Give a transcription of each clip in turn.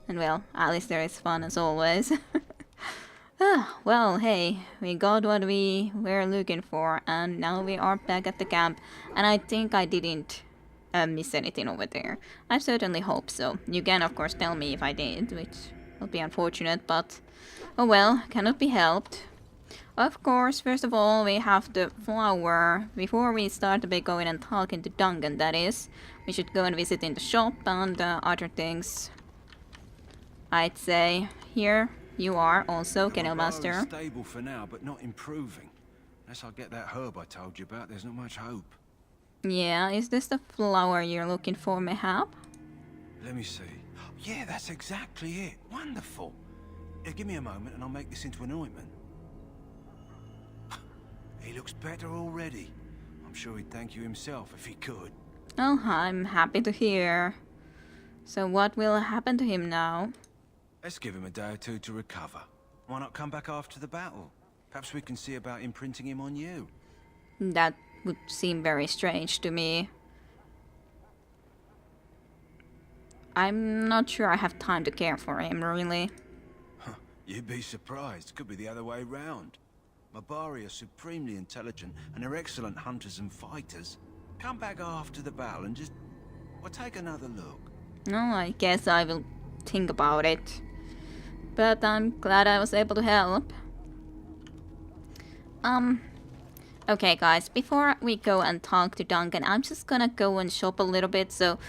And well, at least there is fun as always. Ah, well, hey, we got what we were looking for, and now we are back at the camp. And I think I didn't miss anything over there. I certainly hope so. You can, of course, tell me if I did, which will be unfortunate, but oh well, cannot be helped. Of course, first of all, we have the flower. Before we start by going and talking to Duncan, that is, we should go and visit in the shop and other things. I'd say here. You are also Kennel Master. Stable for now, but not improving. Unless I get that herb I told you about, there's not much hope. Yeah, is this the flower you're looking for, mayhap? Let me see. Yeah, that's exactly it. Wonderful. Give me a moment and I'll make this into an ointment. He looks better already. I'm sure he'd thank you himself if he could. Oh, I'm happy to hear. So what will happen to him now? Let's give him a day or two to recover. Why not come back after the battle? Perhaps we can see about imprinting him on you. That would seem very strange to me. I'm not sure I have time to care for him, really. You'd be surprised. Could be the other way round. Mabari are supremely intelligent and are excellent hunters and fighters. Come back after the battle and just... well, take another look. No, I guess I will think about it. But I'm glad I was able to help. Okay guys, before we go and talk to Duncan, I'm just gonna go and shop a little bit, so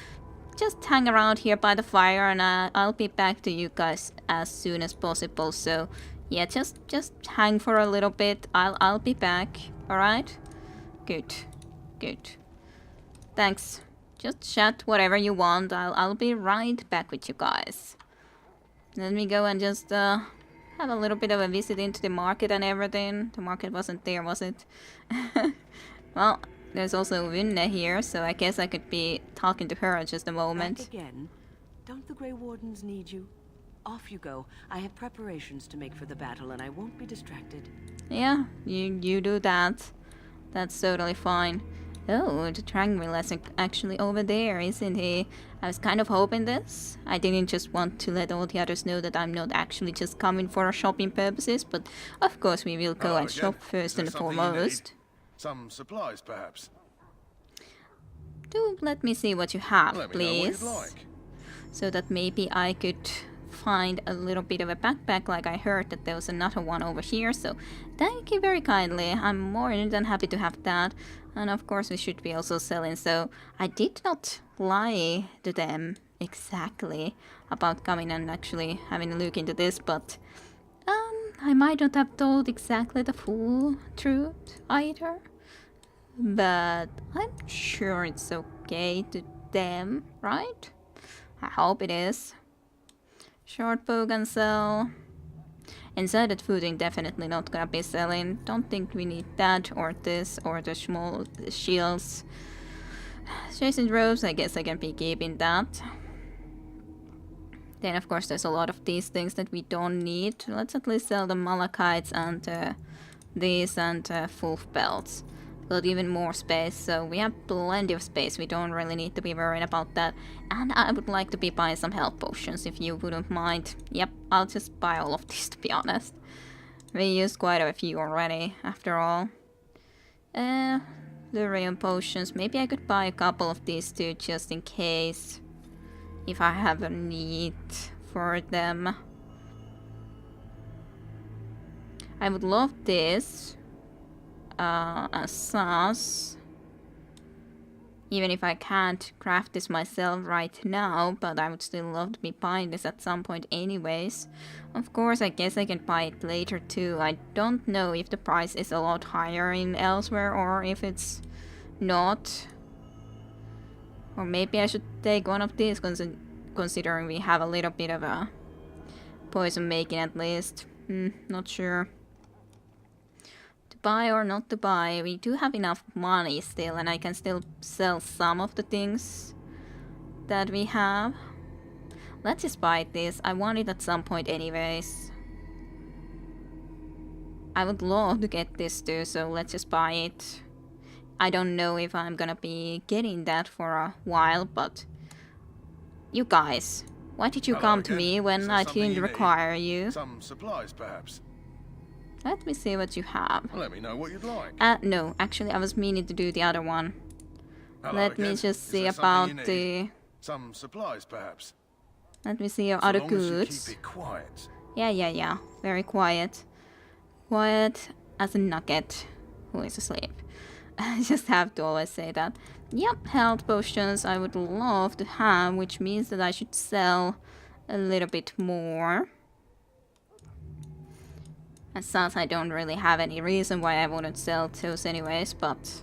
just hang around here by the fire and I'll be back to you guys as soon as possible. So yeah, just hang for a little bit. I'll be back. Alright? Good. Good. Thanks. Just chat whatever you want. I'll be right back with you guys. Let me go and just have a little bit of a visit into the market and everything. The market wasn't there, was it? Well, there's also Vinne here, so I guess I could be talking to her at just a moment. Back again? Don't the Grey Wardens need you? Off you go. I have preparations to make for the battle and I won't be distracted. Yeah, you do that. That's totally fine. Oh, the Tranquil is actually over there, isn't he? I was kind of hoping this. I didn't just want to let all the others know that I'm not actually just coming for shopping purposes, but of course we will go and shop first and foremost. Some supplies, perhaps? Do let me see what you have, Let me please. know what you'd like. So that maybe I could find a little bit of a backpack, like I heard that there was another one over here, so thank you very kindly. I'm more than happy to have that. And of course we should be also selling, so I did not lie to them exactly about coming and actually having a look into this, but I might not have told exactly the full truth either, but I'm sure it's okay to them, right? I hope it is. Short bow can sell. Inserted footing definitely not gonna be selling. Don't think we need that or this or the small shields. Chasing robes, I guess I can be keeping that. Then of course there's a lot of these things that we don't need. Let's at least sell the malachites and these and full belts. Got even more space, so we have plenty of space. We don't really need to be worried about that. And I would like to be buying some health potions if you wouldn't mind. Yep, I'll just buy all of these to be honest. We used quite a few already, after all. Lyrium potions. Maybe I could buy a couple of these too, just in case. If I have a need for them. I would love this. A sauce. Even if I can't craft this myself right now, but I would still love to be buying this at some point anyways. Of course, I guess I can buy it later too. I don't know if the price is a lot higher in elsewhere or if it's not. Or maybe I should take one of these considering we have a little bit of a poison making at least. Not sure. Buy or not to buy. We do have enough money still, and I can still sell some of the things that we have. Let's just buy this. I want it at some point anyways. I would love to get this too, so let's just buy it. I don't know if I'm gonna be getting that for a while, but you guys, Why did you Hello come to again. me when Is there I something didn't you need? require you? Some supplies, perhaps? Let me see what you have. Well, let me know what you'd like. No, actually I was meaning to do the other one. Hello Let me again. just Is see there something about you need? the... Some supplies, perhaps? Let me see your So other long as you goods. keep it quiet. Yeah. Very quiet. Quiet as a nugget who is asleep. I just have to always say that. Yep, health potions I would love to have, which means that I should sell a little bit more. And since I don't really have any reason why I wouldn't sell those anyways, but...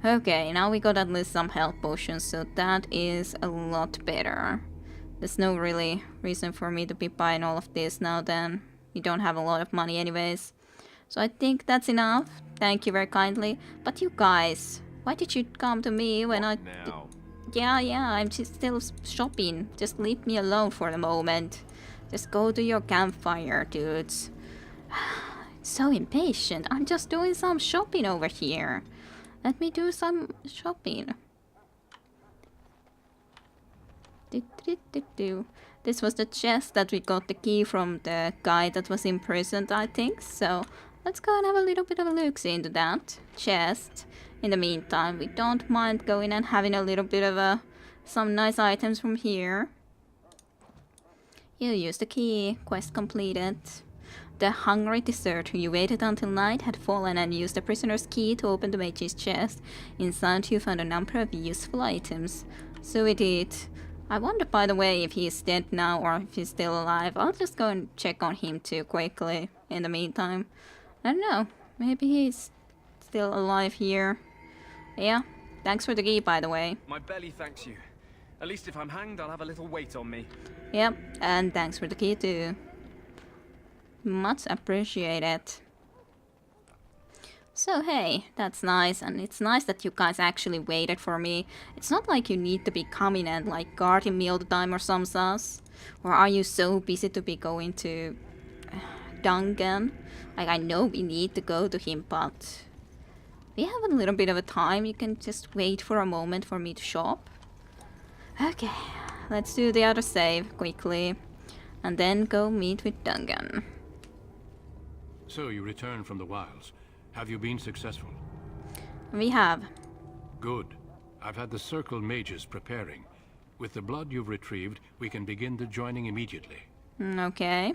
Okay, now we got at least some health potions, so that is a lot better. There's no really reason for me to be buying all of this now then. We don't have a lot of money anyways. So I think that's enough. Thank you very kindly. But you guys, why did you come to me when What now? Yeah, I'm just still shopping. Just leave me alone for the moment. Just go to your campfire, dudes. So impatient. I'm just doing some shopping over here. Let me do some shopping. This was the chest that we got the key from the guy that was imprisoned, I think. So let's go and have a little bit of a look into that chest. In the meantime, we don't mind going and having a little bit of some nice items from here. You used the key. Quest completed. The hungry deserter who waited until night had fallen and used the prisoner's key to open the mage's chest. Inside you found a number of useful items. So we did. I wonder, by the way, if he's dead now or if he's still alive. I'll just go and check on him too quickly in the meantime. I don't know. Maybe he's still alive here. Yeah. Thanks for the key, by the way. My belly thanks you. At least if I'm hanged, I'll have a little weight on me. Yep. And thanks for the key too. Much appreciated. So hey, that's nice, and it's nice that you guys actually waited for me. It's not like you need to be coming and like guarding me all the time or some sus. Or are you so busy to be going to Duncan? Like, I know we need to go to him, but we have a little bit of a time. You can just wait for a moment for me to shop. Okay, let's do the other save quickly and then go meet with Duncan. So you returned from the wilds. Have you been successful? We have. Good. I've had the Circle mages preparing. With the blood you've retrieved, we can begin the joining immediately. Okay.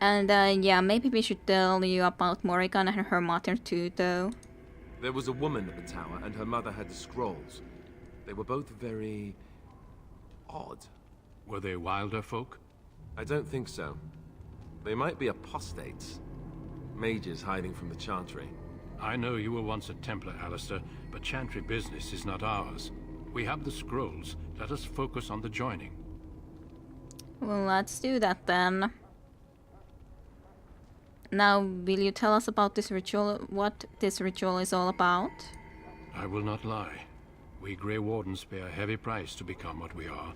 And yeah, maybe we should tell you about Morrigan and her mother too, though. There was a woman at the tower, and her mother had the scrolls. They were both very... odd. Were they wilder folk? I don't think so. They might be apostates. Mages hiding from the Chantry. I know you were once a Templar, Alistair, but Chantry business is not ours. We have the scrolls. Let us focus on the joining. Well, let's do that then. Now, will you tell us about this ritual, what this ritual is all about? I will not lie. We Grey Wardens pay a heavy price to become what we are.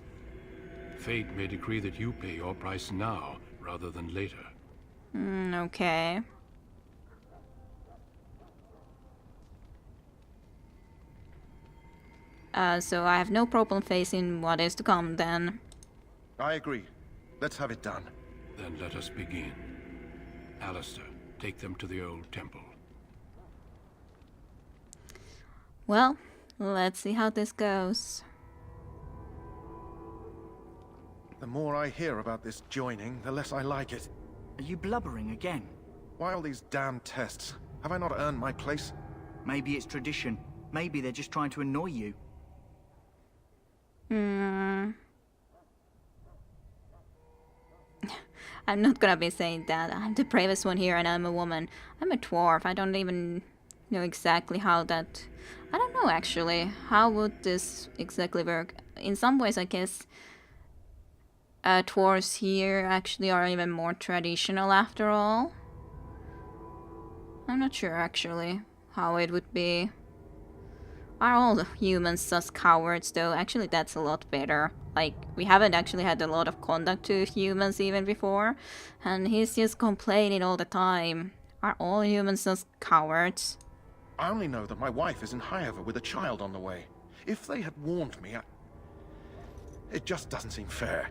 Fate may decree that you pay your price now, rather than later. Okay. So I have no problem facing what is to come then. I agree. Let's have it done. Then let us begin. Alistair, take them to the old temple. Well, let's see how this goes. The more I hear about this joining, the less I like it. Are you blubbering again? Why all these damn tests? Have I not earned my place? Maybe it's tradition. Maybe they're just trying to annoy you. I'm not gonna be saying that. I'm the bravest one here and I'm a woman. I'm a dwarf. I don't even know exactly how that... I don't know actually. How would this exactly work? In some ways, I guess dwarves here actually are even more traditional after all. I'm not sure actually how it would be. Are all the humans sus cowards though? Actually, that's a lot better. Like, we haven't actually had a lot of contact to humans even before. And he's just complaining all the time. Are all humans sus cowards? I only know that my wife is in Highover with a child on the way. If they had warned me, It just doesn't seem fair.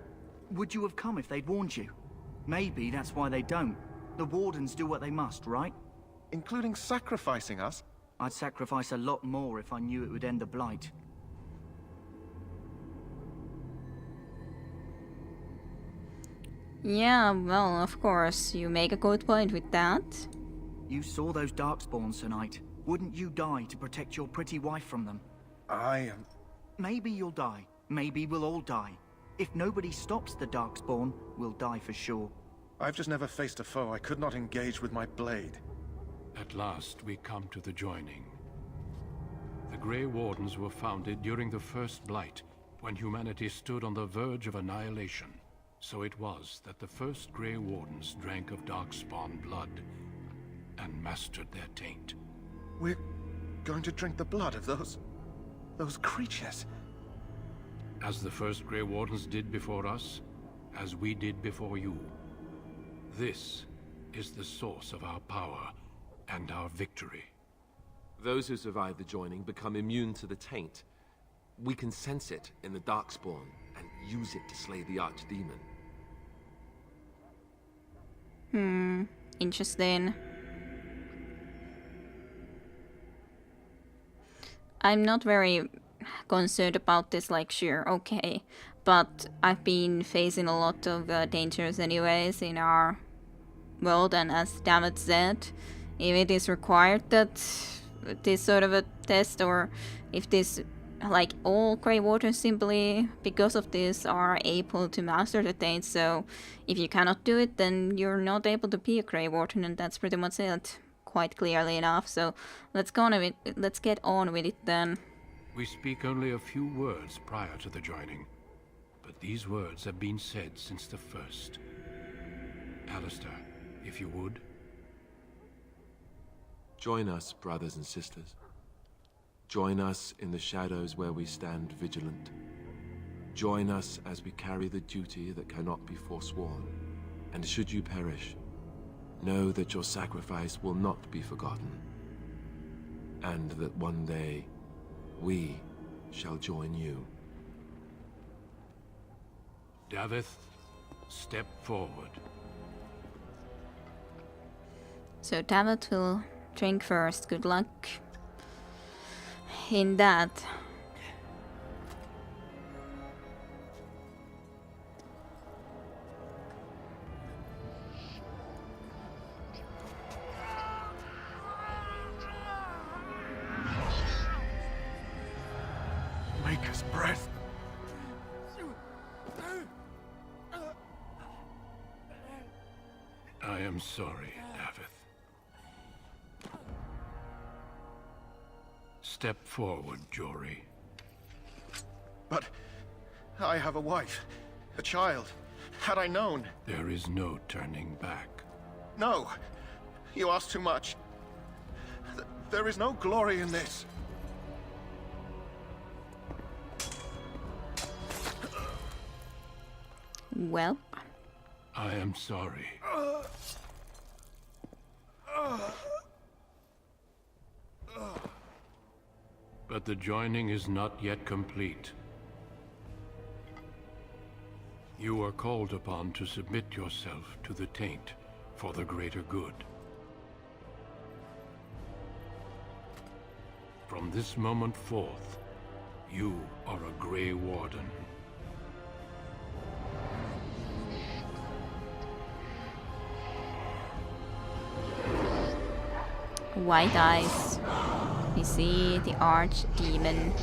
Would you have come if they'd warned you? Maybe that's why they don't. The Wardens do what they must, right? Including sacrificing us? I'd sacrifice a lot more if I knew it would end the Blight. Yeah, well, of course, you make a good point with that. You saw those Darkspawns tonight. Wouldn't you die to protect your pretty wife from them? I am... Maybe you'll die. Maybe we'll all die. If nobody stops the Darkspawn, we'll die for sure. I've just never faced a foe I could not engage with my blade. At last, we come to the joining. The Grey Wardens were founded during the First Blight, when humanity stood on the verge of annihilation. So it was that the first Grey Wardens drank of Darkspawn blood and mastered their taint. We're going to drink the blood of those creatures. As the first Grey Wardens did before us, as we did before you. This is the source of our power and our victory. Those who survive the joining become immune to the taint. We can sense it in the Darkspawn and use it to slay the Archdemon. Interesting. I'm not very concerned about this, like, sure, okay. But I've been facing a lot of dangers anyways in our world, and as David said, if it is required that this sort of a test, or if this, like, all Grey Wardens simply because of this are able to master the taint, so if you cannot do it, then you're not able to be a Grey Warden, and that's pretty much it, quite clearly enough. So let's get on with it then. We speak only a few words prior to the joining, but these words have been said since the first. Alistair, if you would. Join us, brothers and sisters. Join us in the shadows where we stand vigilant. Join us as we carry the duty that cannot be forsworn. And should you perish, know that your sacrifice will not be forgotten. And that one day, we shall join you. Davith, step forward. So David will drink first. Good luck in that. Maker's breath. I am sorry, Davith. Step forward, Jory. But I have a wife, a child. Had I known... There is no turning back. No! You ask too much. There is no glory in this. Well, I am sorry. But the joining is not yet complete. You are called upon to submit yourself to the taint for the greater good. From this moment forth, you are a Grey Warden. white eyes. We see the Archdemon.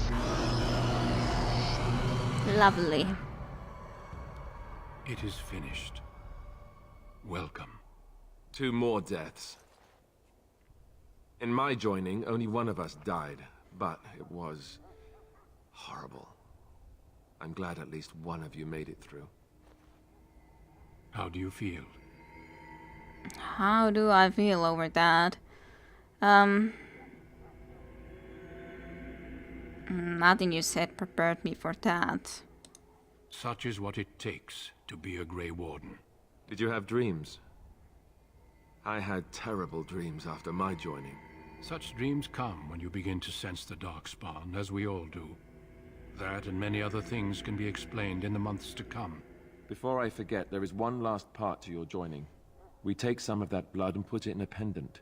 Lovely. It is finished. Welcome. 2 more deaths. In my joining, only one of us died, but it was horrible. I'm glad at least one of you made it through. How do you feel? How do I feel over that? Nothing you said prepared me for that. Such is what it takes to be a Grey Warden. Did you have dreams? I had terrible dreams after my joining. Such dreams come when you begin to sense the Darkspawn, as we all do. That and many other things can be explained in the months to come. Before I forget, there is one last part to your joining. We take some of that blood and put it in a pendant.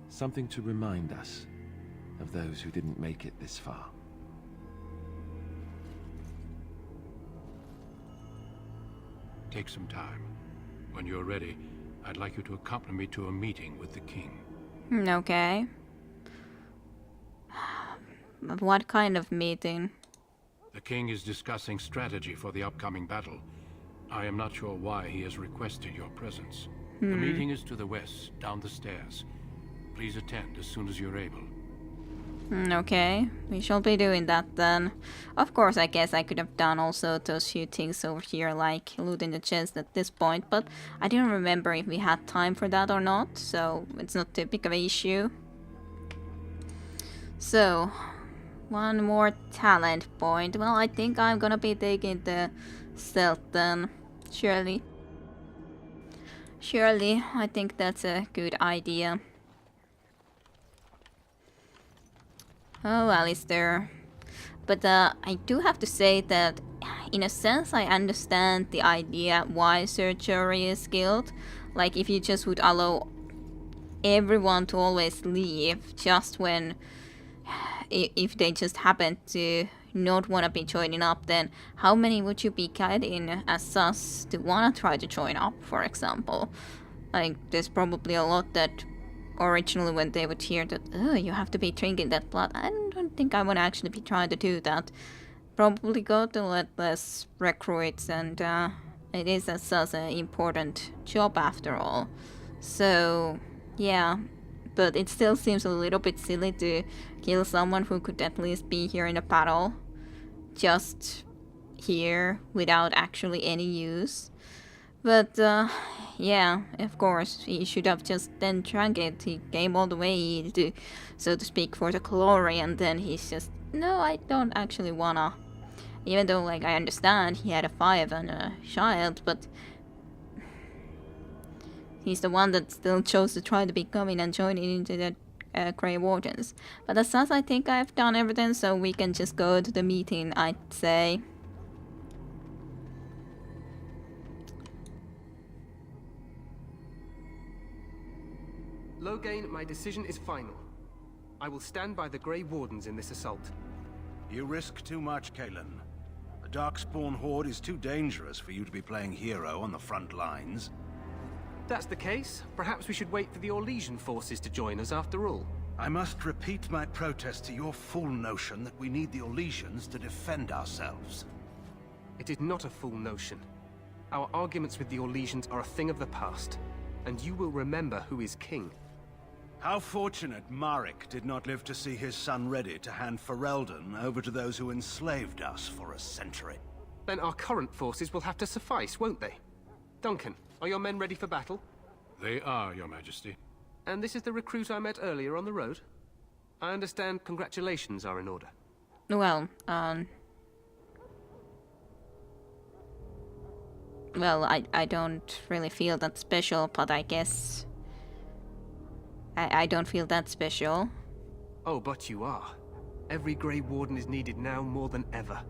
Something to remind us of those who didn't make it this far. Take some time. When you're ready, I'd like you to accompany me to a meeting with the king. Okay. What kind of meeting? The king is discussing strategy for the upcoming battle. I am not sure why he has requested your presence. The meeting is to the west, down the stairs. Please attend as soon as you're able. Okay, we shall be doing that then. Of course, I guess I could have done also those few things over here, like looting the chest at this point, but I didn't remember if we had time for that or not, so it's not too big of an issue. So, one more talent point. Well, I think I'm gonna be taking the stealth then. Surely, I think that's a good idea. Oh, Alistair. But I do have to say that, in a sense, I understand the idea why surgery is skilled. Like, if you just would allow everyone to always leave just when... if they just happen to not want to be joining up, then how many would you be guiding as sus to want to try to join up, for example? Like, there's probably a lot that originally when they would hear that, oh, you have to be drinking that blood, I don't think I want to actually be trying to do that. Probably go to let less recruits, and it is as such an important job after all. So, yeah, but it still seems a little bit silly to kill someone who could at least be here in a battle, just here without actually any use. But, yeah, of course, he should have just then drank it. He came all the way to, so to speak, for the glory, and then he's just, no, I don't actually wanna. Even though, like, I understand he had a 5 and a child, but he's the one that still chose to try to become in and join into the Grey Wardens. But as such, I think I've done everything, so we can just go to the meeting, I'd say. Loghain, my decision is final. I will stand by the Grey Wardens in this assault. You risk too much, Kalen. The Darkspawn Horde is too dangerous for you to be playing hero on the front lines. If that's the case, perhaps we should wait for the Orlesian forces to join us after all. I must repeat my protest to your fool notion that we need the Orlesians to defend ourselves. It is not a fool notion. Our arguments with the Orlesians are a thing of the past, and you will remember who is king. How fortunate Marek did not live to see his son ready to hand Ferelden over to those who enslaved us for a century. Then our current forces will have to suffice, won't they? Duncan, are your men ready for battle? They are, Your Majesty. And this is the recruit I met earlier on the road? I understand congratulations are in order. Well, well, I don't really feel that special, but I guess... I don't feel that special. Oh, but you are. Every Grey Warden is needed now more than ever.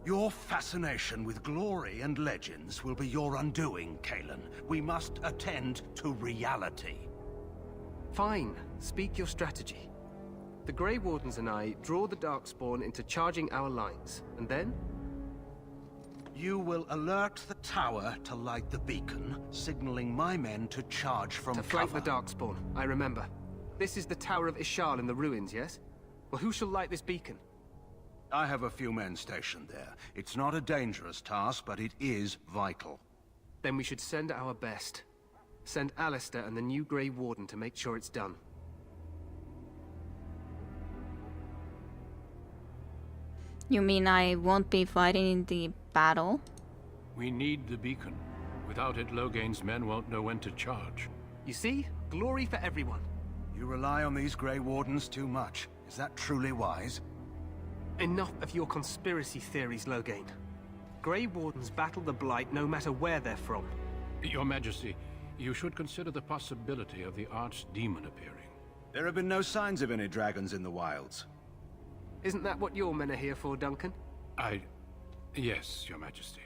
Your fascination with glory and legends will be your undoing, Kalen. We must attend to reality. Fine. Speak your strategy. The Grey Wardens and I draw the Darkspawn into charging our lines, and then? You will alert the tower to light the beacon, signaling my men to charge from To cover. flank the Darkspawn, I remember. This is the Tower of Ishal in the ruins, yes? Well, who shall light this beacon? I have a few men stationed there. It's not a dangerous task, but it is vital. Then we should send our best. Send Alistair and the new Grey Warden to make sure it's done. You mean I won't be fighting in the battle? We need the beacon. Without it, Loghain's men won't know when to charge. You see? Glory for everyone. You rely on these Grey Wardens too much. Is that truly wise? Enough of your conspiracy theories, Loghain. Grey Wardens battle the Blight no matter where they're from. Your Majesty, you should consider the possibility of the Archdemon appearing. There have been no signs of any dragons in the wilds. Isn't that what your men are here for, Duncan? Yes, Your Majesty.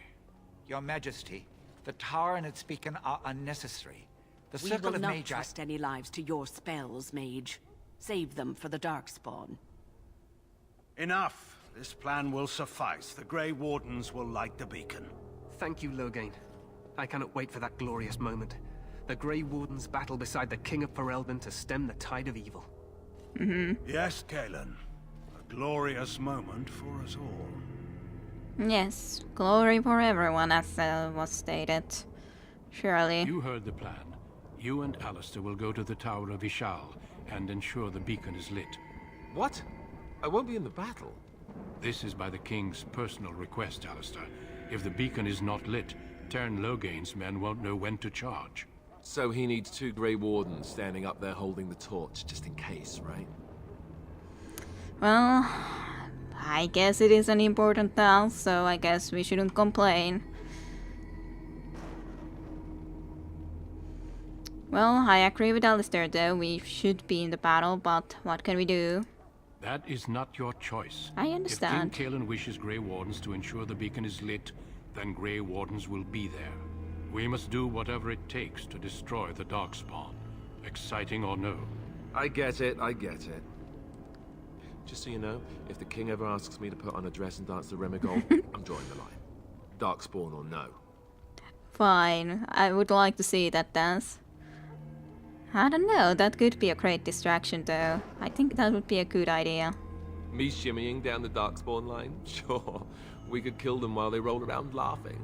Your Majesty, the tower and its beacon are unnecessary. The We circle will of not Magi... trust any lives to your spells, mage. Save them for the Darkspawn. Enough. This plan will suffice. The Grey Wardens will light the beacon. Thank you, Loghain. I cannot wait for that glorious moment. The Grey Wardens battle beside the King of Ferelden to stem the tide of evil. Yes, Galen. A glorious moment for us all. Yes, glory for everyone, as was stated. Surely. You heard the plan. You and Alistair will go to the Tower of Ishal and ensure the beacon is lit. What? I won't be in the battle. This is by the King's personal request, Alistair. If the beacon is not lit, Tern Loghain's men won't know when to charge. So he needs 2 Grey Wardens standing up there holding the torch, just in case, right? Well, I guess it is an important task, so I guess we shouldn't complain. Well, I agree with Alistair though, we should be in the battle, but what can we do? That is not your choice. I understand. If King Kalen wishes Grey Wardens to ensure the beacon is lit, then Grey Wardens will be there. We must do whatever it takes to destroy the Darkspawn. Exciting or no. I get it, I get it. Just so you know, if the king ever asks me to put on a dress and dance the Remigold, I'm drawing the line. Darkspawn or no. Fine, I would like to see that dance. I don't know, that could be a great distraction though. I think that would be a good idea. Me shimmying down the Darkspawn line? Sure. We could kill them while they roll around laughing.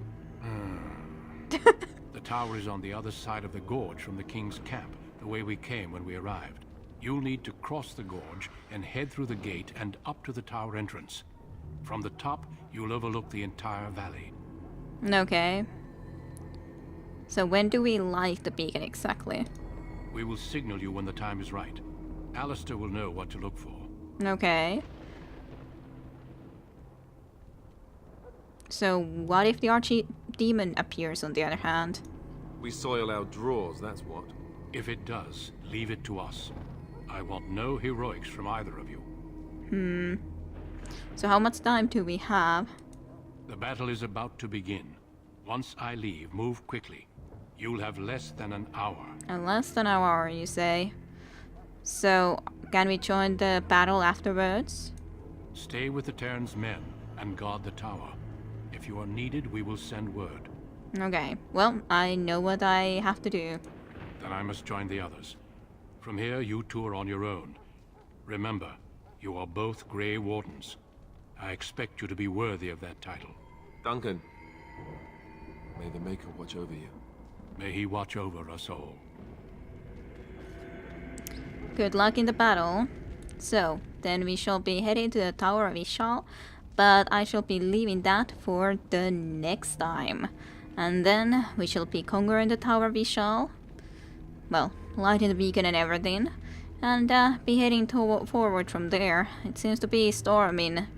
The tower is on the other side of the gorge from the King's camp, the way we came when we arrived. You'll need to cross the gorge and head through the gate and up to the tower entrance. From the top, you'll overlook the entire valley. Okay. So when do we light the beacon exactly? We will signal you when the time is right. Alistair will know what to look for. Okay. So what if the archdemon appears on the other hand? We soil our drawers, that's what. If it does, leave it to us. I want no heroics from either of you. So how much time do we have? The battle is about to begin. Once I leave, move quickly. You'll have less than an hour. Less than an hour, you say? So, can we join the battle afterwards? Stay with the Terran's men and guard the tower. If you are needed, we will send word. Okay, well, I know what I have to do. Then I must join the others. From here, you two are on your own. Remember, you are both Grey Wardens. I expect you to be worthy of that title. Duncan, may the Maker watch over you. May he watch over us all. Good luck in the battle. So, then we shall be heading to the Tower of Ishal, but I shall be leaving that for the next time. And then we shall be conquering the Tower of Ishal. Well, lighting the beacon and everything. And be heading forward from there. It seems to be storming.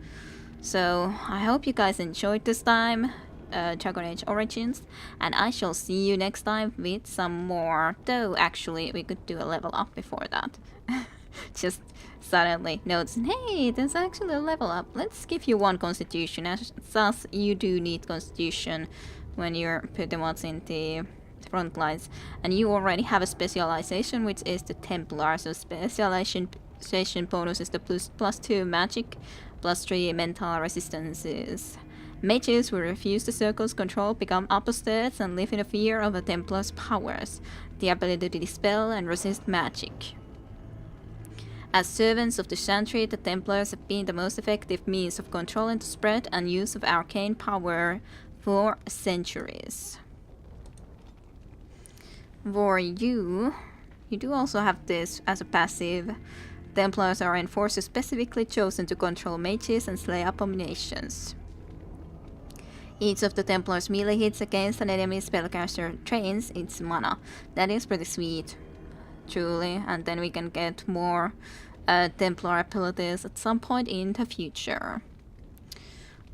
So, I hope you guys enjoyed this time. Dragon Age Origins, and I shall see you next time with some more. Though actually we could do a level up before that. Just suddenly notes, hey, there's actually a level up. Let's give you 1 constitution, as thus you do need constitution when you're putting what's in the front lines. And you already have a specialization, which is the Templar. So specialization bonus is the +2 magic, +3 mental resistances. Mages who refuse the circle's control become apostates and live in the fear of the Templar's powers, the ability to dispel and resist magic. As servants of the Chantry, the Templars have been the most effective means of controlling the spread and use of arcane power for centuries. For you do also have this as a passive. Templars are enforcers specifically chosen to control mages and slay abominations. Each of the Templars' melee hits against an enemy spellcaster drains its mana. That is pretty sweet, truly. And then we can get more Templar abilities at some point in the future.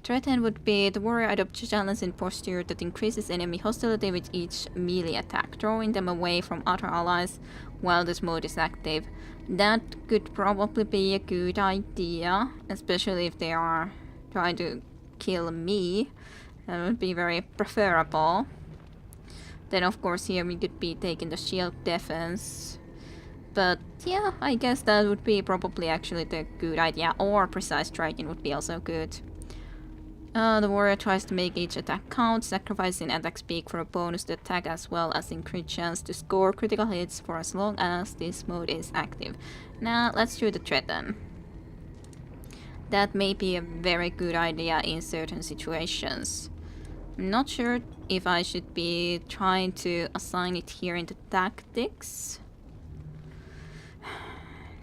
Threaten would be the warrior adopts a challenge in posture that increases enemy hostility with each melee attack, drawing them away from other allies while this mode is active. That could probably be a good idea, especially if they are trying to kill me. That would be very preferable. Then of course here we could be taking the shield defense. But yeah, I guess that would be probably actually the good idea. Or precise striking would be also good. The warrior tries to make each attack count, sacrificing attack speed for a bonus to attack as well as increased chance to score critical hits for as long as this mode is active. Now let's do the threaten. That may be a very good idea in certain situations. I'm not sure if I should be trying to assign it here into tactics.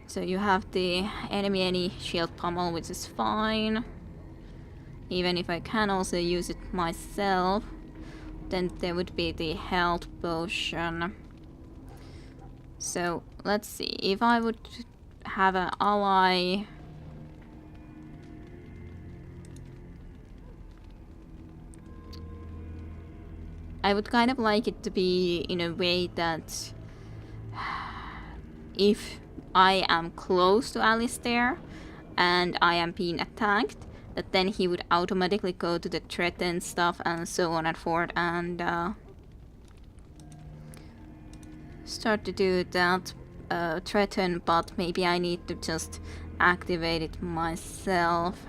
So you have the enemy any shield pummel, which is fine. Even if I can also use it myself, then there would be the health potion. So let's see, if I would have an ally, I would kind of like it to be in a way that if I am close to Alistair and I am being attacked, that then he would automatically go to the threaten stuff and so on and forth and start to do that threaten, but maybe I need to just activate it myself.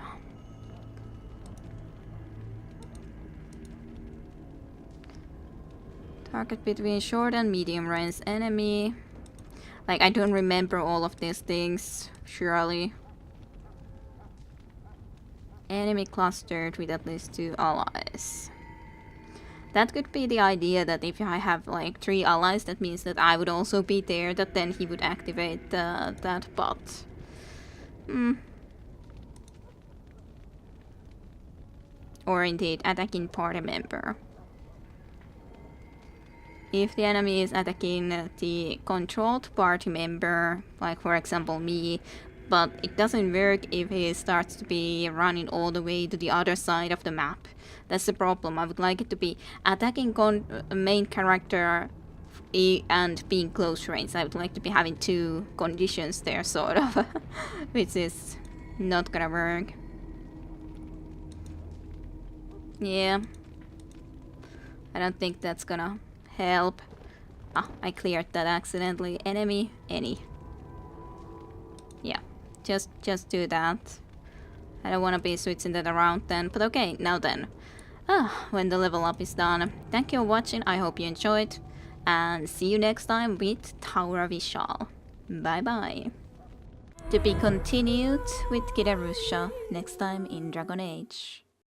Target between short and medium range enemy. Like, I don't remember all of these things, surely. Enemy clustered with at least 2 allies. That could be the idea, that if I have like 3 allies, that means that I would also be there, that then he would activate that bot. Or indeed, attacking party member. If the enemy is attacking the controlled party member, like for example me, but it doesn't work if he starts to be running all the way to the other side of the map. That's the problem. I would like it to be attacking main character and being close range. I would like to be having 2 conditions there, sort of, which is not gonna work. Yeah, I don't think that's gonna help. Ah, I cleared that accidentally. Enemy, any. Yeah, just do that. I don't want to be switching that around then, but okay, now then. When the level up is done. Thank you for watching, I hope you enjoyed, and see you next time with Tower of Ishal. Bye bye. To be continued with Kidarusha next time in Dragon Age.